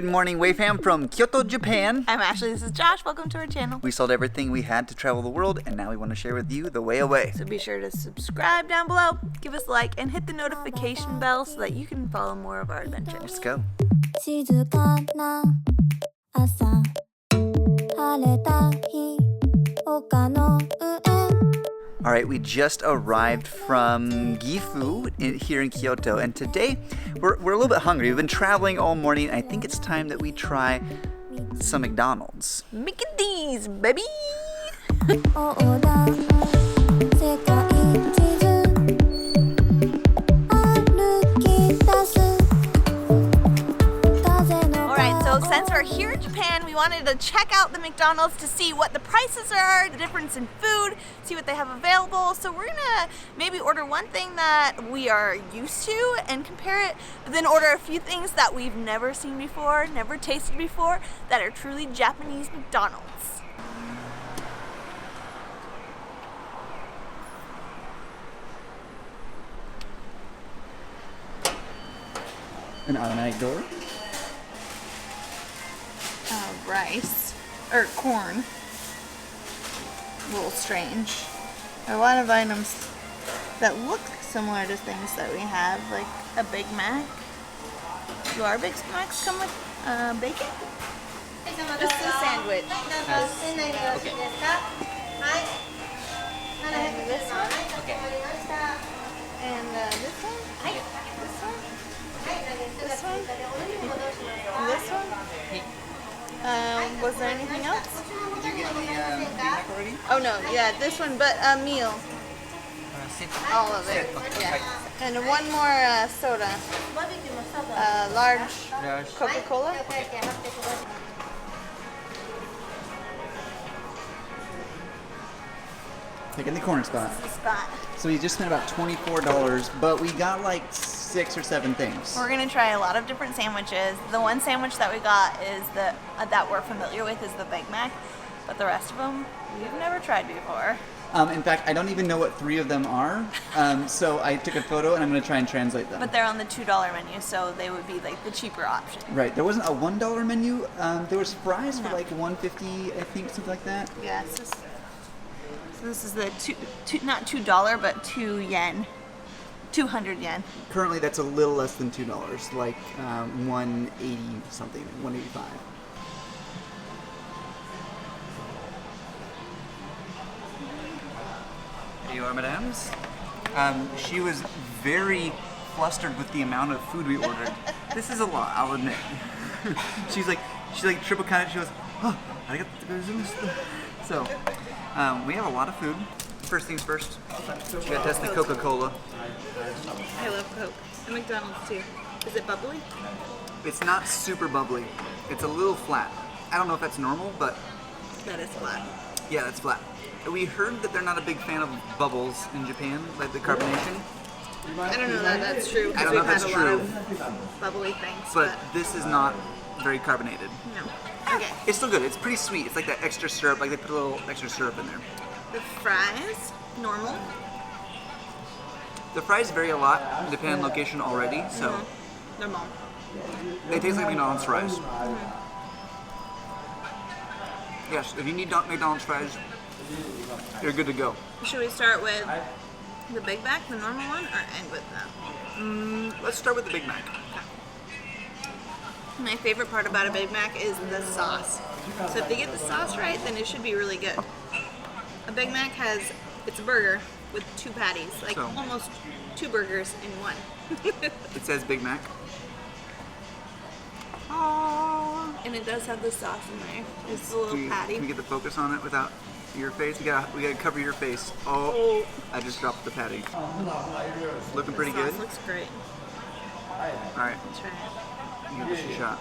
Good morning, Wayfam from Kyoto, Japan. I'm Ashley, this is Josh. Welcome to our channel. We sold everything we had to travel the world, and now we want to share with you the way away. So be sure to subscribe down below, give us a like, and hit the notification bell so that you can follow more of our adventures. Let's go. All right, we just arrived from Gifu here in Kyoto, and today we're a little bit hungry. We've been traveling all morning. I think it's time that we try some McDonald's. McDonald's, baby! Since we're here in Japan, we wanted to check out the McDonald's to see what the prices are, the difference in food, see what they have available. So we're gonna maybe order one thing that we are used to and compare it, but then order a few things that we've never seen before, never tasted before, that are truly Japanese McDonald's. An automatic door. Rice, or corn. A little strange. There are a lot of items that look similar to things that we have, like a Big Mac. Do our Big Macs come with bacon? Just a sandwich. Okay. And this one? Okay. And this one? This one? This one? Was there anything else? Did you get the Big Mac already? Oh no, yeah, this one, but a meal. All of it. Yeah. And one more soda. Large Coca-Cola. Taking the corner spot. This is the spot. So we just spent about $24, but we got like 6 or 7 things. We're gonna try a lot of different sandwiches. The one sandwich that we got is that we're familiar with is the Big Mac, but the rest of them we've never tried before. In fact, I don't even know what 3 of them are. So I took a photo and I'm gonna try and translate them. But they're on the $2 menu, so they would be like the cheaper option. Right. There wasn't a $1 menu. There was fries for like $1.50, I think, something like that. Yeah. So this is the not $2, but 2 yen. 200 yen. Currently, that's a little less than $2, like 180 something, 185. Here you are, madames. She was very flustered with the amount of food we ordered. This is a lot, I'll admit. She's like triple counted. She goes, oh, I got the so. We have a lot of food. First things first, we gotta test the Coca-Cola. I love Coke. And McDonald's too. Is it bubbly? It's not super bubbly. It's a little flat. I don't know if that's normal, but... That is flat. Yeah, that's flat. We heard that they're not a big fan of bubbles in Japan, like the carbonation. I don't know that that's true, I because don't know we've if had that's a lot true. of bubbly things. But this is not very carbonated. No. Okay. It's still good. It's pretty sweet. It's like that extra syrup, like they put a little extra syrup in there. The fries, normal. The fries vary a lot depending on location already, so Normal. they taste like McDonald's fries. Yes, if you need McDonald's fries, you're good to go. Should we start with the Big Mac, the normal one, or end with that? Let's start with the Big Mac. My favorite part about a Big Mac is the sauce. So if they get the sauce right, then it should be really good. A Big Mac it's a burger with 2 patties, like So- almost 2 burgers in one. It says Big Mac. And it does have the sauce in there. It's a little patty. Can we get the focus on it without your face? We gotta cover your face. Oh, I just dropped the patty. Looking pretty The good. sauce looks great. All right, Try it. give this a shot.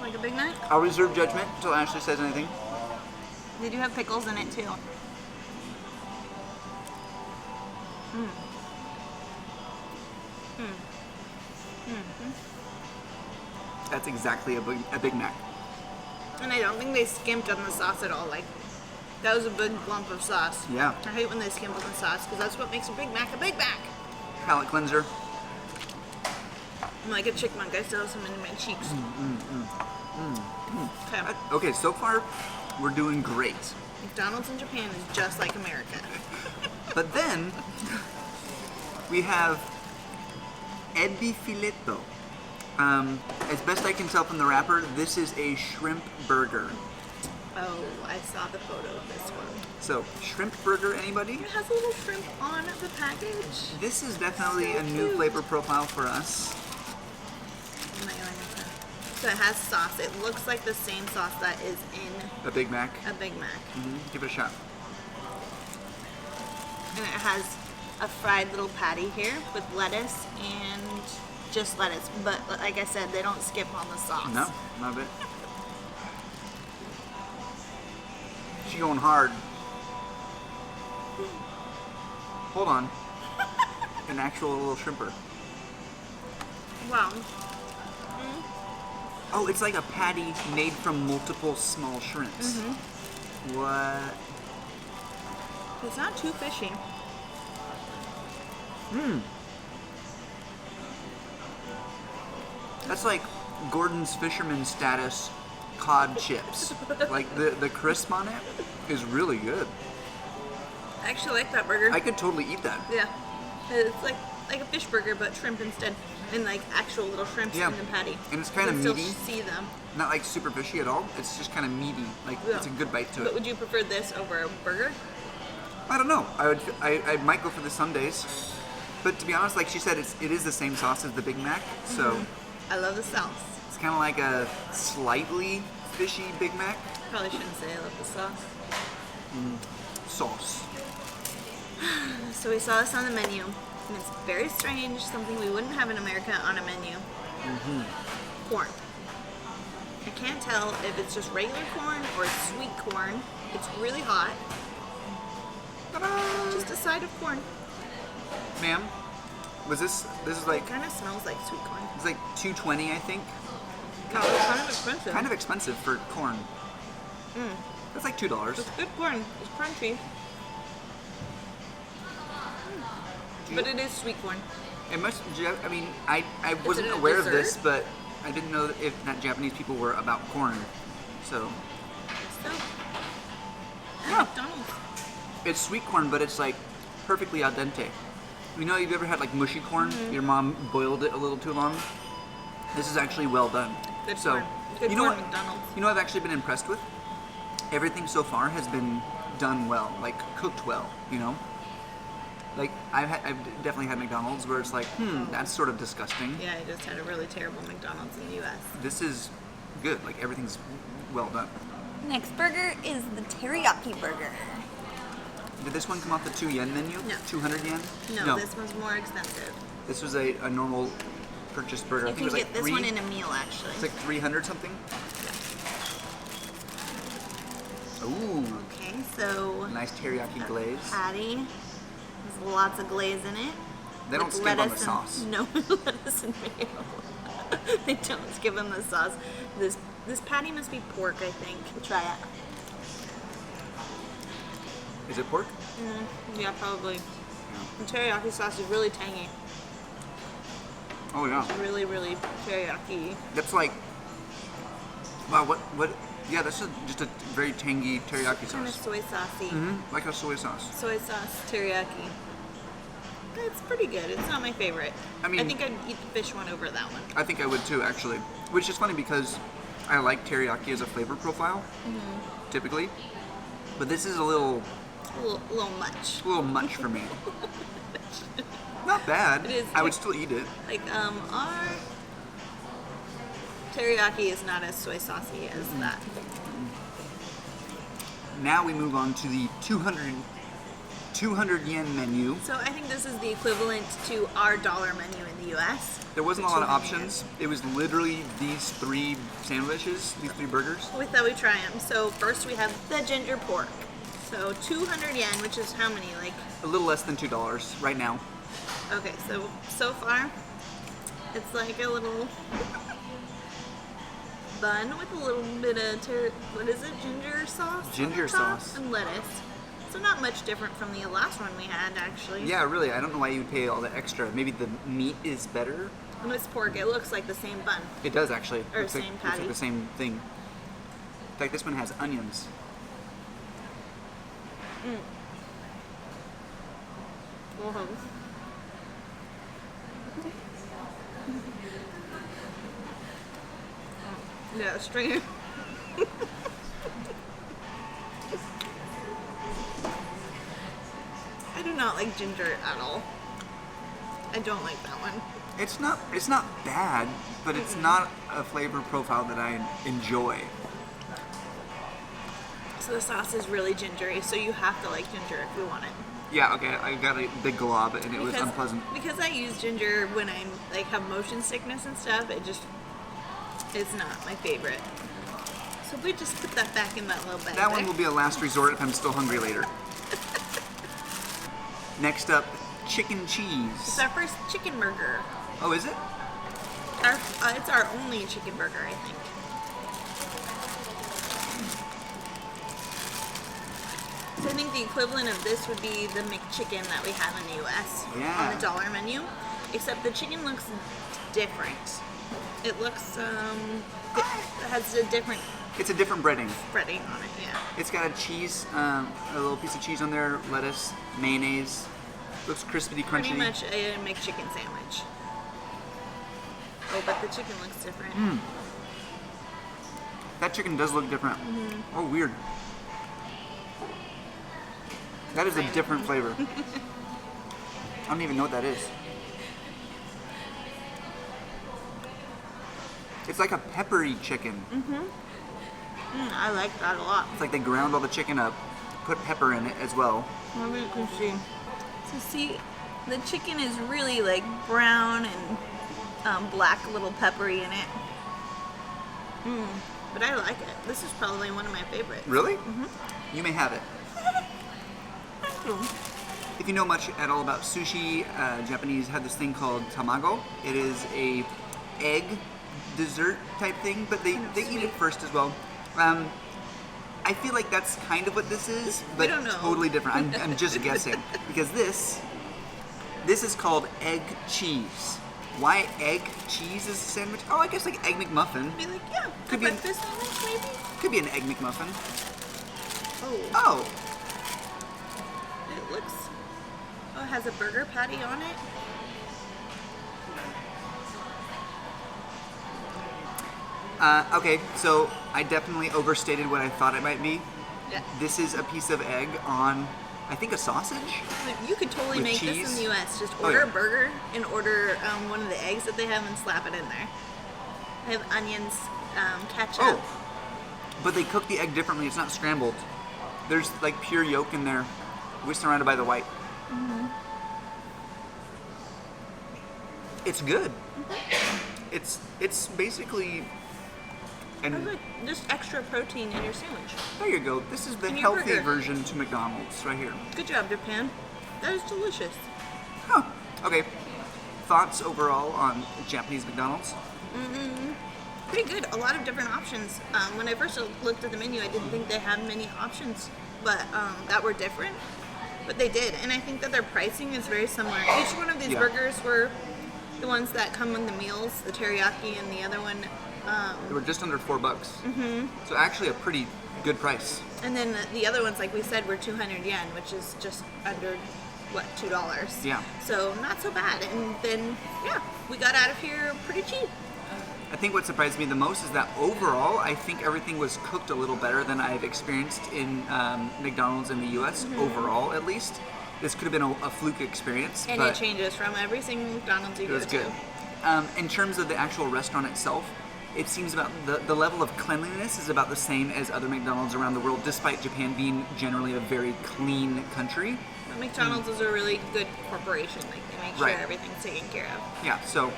Like a Big Mac? I'll reserve judgment until Ashley says anything. They do have pickles in it too. That's exactly a Big Mac. And I don't think they skimped on the sauce at all. Like, that was a big lump of sauce. Yeah. I hate when they skimp on the sauce because that's what makes a Big Mac a Big Mac. palate cleanser. I'm like a chipmunk. I still have some in my cheeks. Okay. Okay, so far we're doing great. McDonald's in Japan is just like America. But then we have ebi filetto. As best I can tell from the wrapper, this is a shrimp burger. Oh, I saw the photo of this one. So, shrimp burger, anybody? It has a little shrimp on the package. This is definitely So a new cute. flavor profile for us. Oh my God. So it has sauce. It looks like the same sauce that is in A Big Mac. a Big Mac. Give it a shot. And it has a fried little patty here with lettuce and just lettuce. But like I said, they don't skip on the sauce. No, not a bit. She's going hard. Hold on. An actual little shrimper. Wow. Oh, it's like a patty made from multiple small shrimps. What? It's not too fishy. That's like Gordon's Fisherman status cod chips. Like the crisp on it is really good. I actually like that burger. I could totally eat that. Yeah. It's like a fish burger, but shrimp instead. And like actual little shrimps Yeah. in the patty. And it's You kind can of still meaty. see them. Not like super fishy at all. It's just kind of meaty. Like Yeah. it's a good bite to But it. would you prefer this over a burger? I don't know. I might go for the Sundays. But to be honest, like she said, it is the same sauce as the Big Mac. So I love the sauce. it's kind of like a slightly fishy Big Mac Probably shouldn't say I love the sauce. sauce. So we saw this on the menu, and it's very strange, something we wouldn't have in America on a menu. Corn. I can't tell if it's just regular corn or sweet corn. It's really hot. Ta-da! Just a side of corn. Ma'am, was this is like It kind of smells like sweet corn. it's like $2.20 I think. Oh, it's kind of expensive. Kind of expensive for corn. That's like $2. It's good corn. It's crunchy. But it is sweet corn. It must. I mean, I wasn't it a aware of dessert? this, but I didn't know if that Japanese people were about corn. So So, Yeah. McDonald's. it's sweet corn, but it's like perfectly al dente. You know, you've ever had like mushy corn? Your mom boiled it a little too long. This is actually well done. Good so, corn. Good you know corn, what? McDonald's. You know what I've actually been impressed with? Everything so far has been done well, like cooked well. You know, like I've definitely had McDonald's where it's like, that's sort of disgusting. Yeah, I just had a really terrible McDonald's in the U.S. This is good. Like everything's well done. Next burger is the teriyaki burger. Did this one come off the 2 yen menu? No. 200 yen? No, this one's more expensive. This was a normal purchase burger. I You think can it was get like this one in a meal, actually. It's like 300 something. Ooh, Okay, so nice teriyaki glaze. patty. There's lots of glaze in it. They don't with skip on the lettuce sauce. No, lettuce and mayo. They don't skip on the sauce. This patty must be pork, I think. Try it. Is it pork? Yeah, probably. The teriyaki sauce is really tangy. Oh yeah. Really, really teriyaki. That's like, wow, what? Yeah, that's just a very tangy teriyaki Kind of sauce. soy saucy. Like a soy sauce. Soy sauce teriyaki. It's pretty good. It's not my favorite. I mean- I think I'd eat the fish one over that one. I think I would too, actually. Which is funny because I like teriyaki as a flavor profile, typically. But this is a little A little much. much for me. Not bad. It is. I would still eat it. Like, our teriyaki is not as soy saucy as that. Now we move on to the 200 yen menu. So I think this is the equivalent to our dollar menu in the U.S. There wasn't a lot of 200 yen. options. It was literally these 3 sandwiches, these 3 burgers. We thought we'd try them. So first we have the ginger pork. So 200 yen, which is how many? Like, A little less than $2 right now. okay, so far, it's like a little bun with a little bit of, what is it, ginger sauce? on Ginger the top sauce. And lettuce. So not much different from the last one we had, actually. Yeah, really. I don't know why you would pay all the extra. Maybe the meat is better. And this pork, it looks like the same bun. It does actually. Or looks same like, patty. Looks like the same thing. In fact, this one has onions. Whoa. Yeah, string. I do not like ginger at all. I don't like that one. It's not bad, but it's not a flavor profile that I enjoy. So the sauce is really gingery, so you have to like ginger if you want it. Yeah, okay, I got a big glob and it was unpleasant. Because I use ginger when I like have motion sickness and stuff, it's not my favorite. So we just put that back in that little bag. That one will be a last resort if I'm still hungry later. Next up, chicken cheese. It's our first chicken burger. Oh, is it? It's our only chicken burger, I think. So I think the equivalent of this would be the McChicken that we have in the U.S. Yeah. on the dollar menu, except the chicken looks different. It looks, it has a different It's a different breading. breading on it, yeah. It's got a cheese, a little piece of cheese on there, lettuce, mayonnaise. Looks crispy, crunchy. Pretty much a McChicken sandwich. Oh, but the chicken looks different. That chicken does look different. Oh, weird. That is a different flavor. I don't even know what that is. It's like a peppery chicken. I like that a lot. It's like they ground all the chicken up, put pepper in it as well. Maybe you can see. So see, the chicken is really like brown and black, little peppery in it. But I like it. This is probably one of my favorites. Really? You may have it. Thank you. If you know much at all about sushi, Japanese have this thing called tamago. It is a egg dessert type thing, but they eat it first as well. I feel like that's kind of what this is, but don't know. totally different. I'm just guessing because this is called egg cheese. Why egg cheese is a sandwich? Oh, I guess like egg McMuffin. Be like, yeah, Could a be an- breakfast sandwich maybe? Could be an egg McMuffin. Oh, Oh, it looks. Oh, it has a burger patty on it. okay. So I definitely overstated what I thought it might be. Yeah. This is a piece of egg on, I think, a sausage. You could totally With make this cheese? in the U.S. Just Oh, order yeah. a burger and order one of the eggs that they have and slap it in there. They have onions, ketchup. Oh, but they cook the egg differently. It's not scrambled. There's like pure yolk in there, surrounded by the white. It's good. It's basically, It's and like just extra protein in your sandwich. there you go. This is the In your healthy burger. version to McDonald's right here. Good job, Japan. That is delicious. Huh. Okay. Thoughts overall on Japanese McDonald's? Pretty good. A lot of different options. When I first looked at the menu, I didn't think they had many options, but that were different. But they did, and I think that their pricing is very similar. Each one of these Yeah. burgers were the ones that come in the meals, the teriyaki, and the other one. They were just under $4. So actually a pretty good price. And then the other ones, like we said, were 200 yen, which is just under, what, $2. Yeah. So not so bad. And then, yeah, we got out of here pretty cheap. I think what surprised me the most is that overall, I think everything was cooked a little better than I've experienced in McDonald's in the U.S. Overall, at least. This could have been a fluke experience, And but it changes from every single McDonald's you it go was to. good. In terms of the actual restaurant itself, it seems about the level of cleanliness is about the same as other McDonald's around the world, despite Japan being generally a very clean country. But McDonald's is a really good corporation. Like, they make sure Right. everything's taken care of. Yeah, so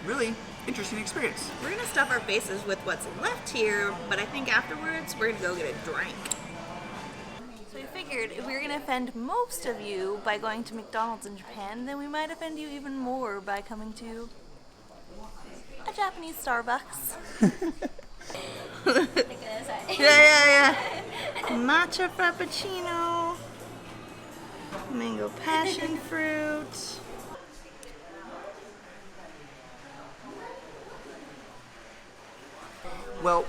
really interesting experience. We're gonna stuff our faces with what's left here, but I think afterwards we're gonna go get a drink. So we figured if we were gonna offend most of you by going to McDonald's in Japan, then we might offend you even more by coming to a Japanese Starbucks. Yeah. Matcha frappuccino. Mango passion fruit. Well,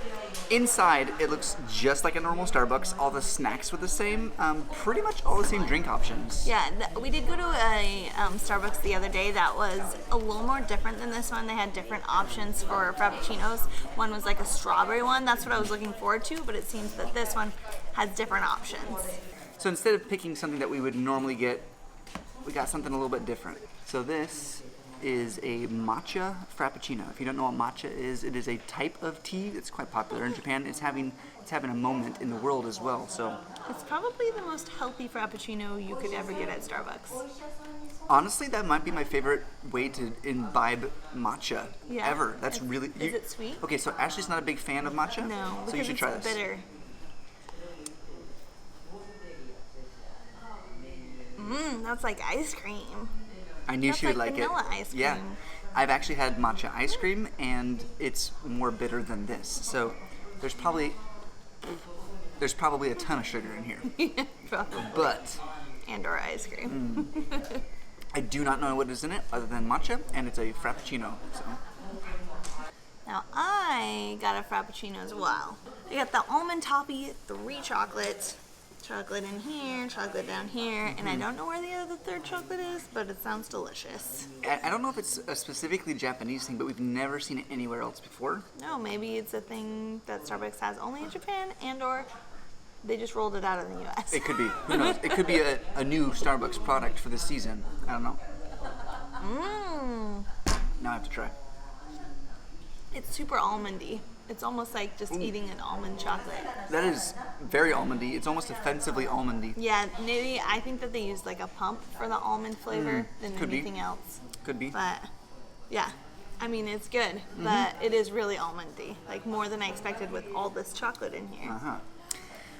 inside it looks just like a normal Starbucks. All the snacks were the same. Pretty much all the same drink options. Yeah, we did go to a Starbucks the other day that was a little more different than this one. They had different options for frappuccinos. One was like a strawberry one. That's what I was looking forward to, but it seems that this one has different options. So instead of picking something that we would normally get, we got something a little bit different. So this is a matcha frappuccino. If you don't know what matcha is, it is a type of tea that's quite popular in Japan. It's having a moment in the world as well. So it's probably the most healthy frappuccino you could ever get at Starbucks. Honestly, that might be my favorite way to imbibe matcha ever. That's really. Is it sweet? Okay, so Ashley's not a big fan of matcha. No, so you should try it's this. Bitter. That's like ice cream. I knew she would like it. Vanilla ice cream. Yeah, I've actually had matcha ice cream, and it's more bitter than this. So there's probably a ton of sugar in here. Probably. But and/or ice cream. I do not know what is in it other than matcha, and it's a frappuccino. So now I got a frappuccino as well. I got the almond toffee, 3 chocolate. Chocolate in here, chocolate down here, and I don't know where the other third chocolate is, but it sounds delicious. I don't know if it's a specifically Japanese thing, but we've never seen it anywhere else before. No, maybe it's a thing that Starbucks has only in Japan, and/or they just rolled it out in the U.S. It could be. Who knows? It could be a new Starbucks product for this season. I don't know. Now I have to try. It's super almondy. It's almost like just eating an almond chocolate. That is very almondy. It's almost offensively almondy. Yeah, maybe I think that they used like a pump for the almond flavor than Could be. anything else. Could be. But yeah, I mean it's good, but it is really almondy, like more than I expected with all this chocolate in here.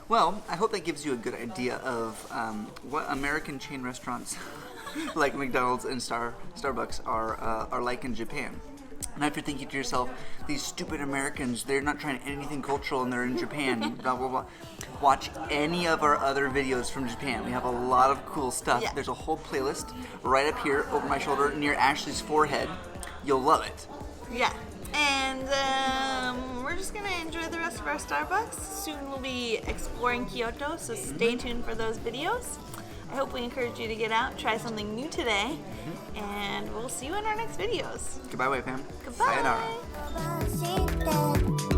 Well, I hope that gives you a good idea of what American chain restaurants like McDonald's and Starbucks are like in Japan. Now, if you're thinking to yourself, these stupid Americans, they're not trying anything cultural and they're in Japan, blah, blah, blah. Watch any of our other videos from Japan. We have a lot of cool stuff. Yeah. There's a whole playlist right up here over my shoulder near Ashley's forehead. You'll love it. Yeah, and we're just gonna enjoy the rest of our Starbucks. Soon we'll be exploring Kyoto, so stay tuned for those videos. I hope we encourage you to get out, try something new today, and we'll see you in our next videos. Goodbye, Way Fam. Goodbye. Sayonara.